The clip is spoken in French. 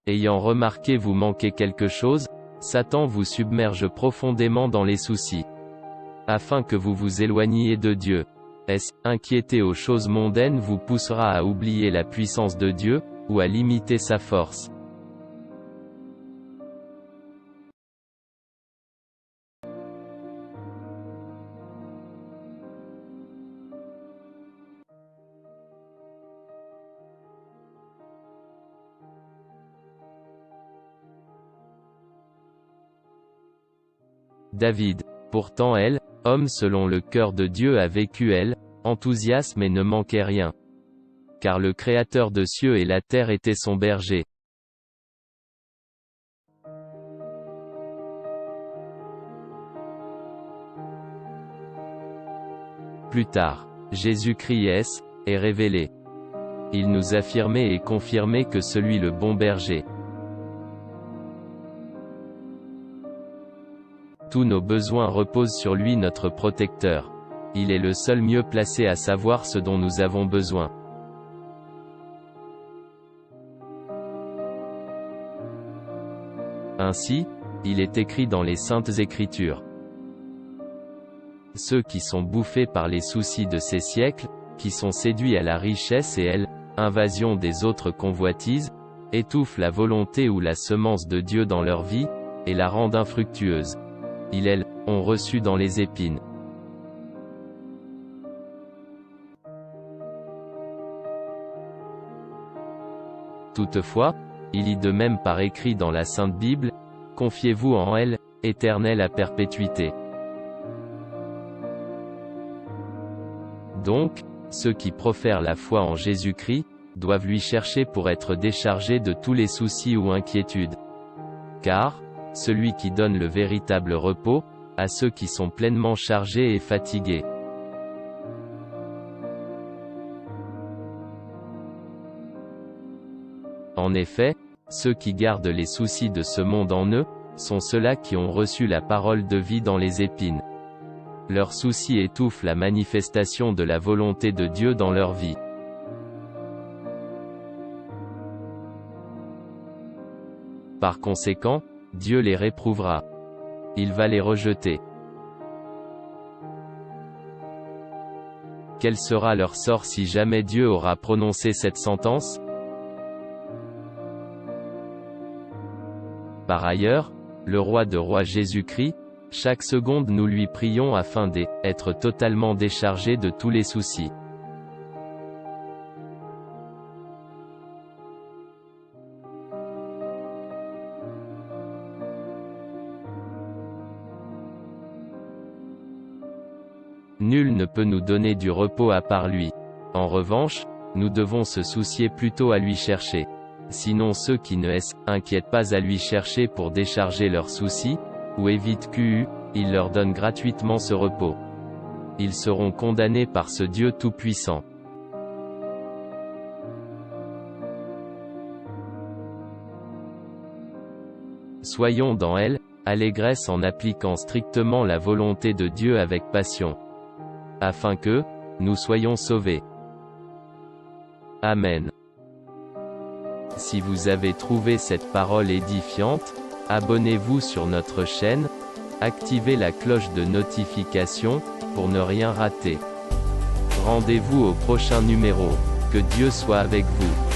Ayant remarqué vous manquer quelque chose, Satan vous submerge profondément dans les soucis, afin que vous vous éloigniez de Dieu. Est-ce inquiéter aux choses mondaines vous poussera à oublier la puissance de Dieu, ou à limiter sa force? David. Pourtant elle, homme selon le cœur de Dieu a vécu enthousiasme et ne manquait rien. Car le Créateur de cieux et la terre était son berger. Plus tard, Jésus-Christ est révélé. Il nous affirmait et confirmait que celui le bon berger. Tous nos besoins reposent sur lui notre protecteur. Il est le seul mieux placé à savoir ce dont nous avons besoin. Ainsi, il est écrit dans les Saintes Écritures. Ceux qui sont bouffés par les soucis de ces siècles, qui sont séduits à la richesse et invasion des autres convoitises, étouffent la volonté ou la semence de Dieu dans leur vie, et la rendent infructueuse. Ils ont reçu dans les épines. Toutefois, il y de même par écrit dans la Sainte Bible, « Confiez-vous en elle, éternelle à perpétuité ». Donc, ceux qui profèrent la foi en Jésus-Christ, doivent lui chercher pour être déchargés de tous les soucis ou inquiétudes. Car, celui qui donne le véritable repos, à ceux qui sont pleinement chargés et fatigués. En effet, ceux qui gardent les soucis de ce monde en eux, sont ceux-là qui ont reçu la parole de vie dans les épines. Leurs soucis étouffent la manifestation de la volonté de Dieu dans leur vie. Par conséquent, Dieu les réprouvera. Il va les rejeter. Quel sera leur sort si jamais Dieu aura prononcé cette sentence? Par ailleurs, le roi de rois Jésus-Christ, chaque seconde nous lui prions afin d'être totalement déchargé de tous les soucis. Nul ne peut nous donner du repos à part lui. En revanche, nous devons se soucier plutôt à lui chercher. Sinon ceux qui ne s'inquiètent pas à lui chercher pour décharger leurs soucis, ou évitent il leur donne gratuitement ce repos. Ils seront condamnés par ce Dieu tout-puissant. Soyons dans allégresse en appliquant strictement la volonté de Dieu avec passion, afin que nous soyons sauvés. Amen. Si vous avez trouvé cette parole édifiante, abonnez-vous sur notre chaîne, activez la cloche de notification, pour ne rien rater. Rendez-vous au prochain numéro. Que Dieu soit avec vous.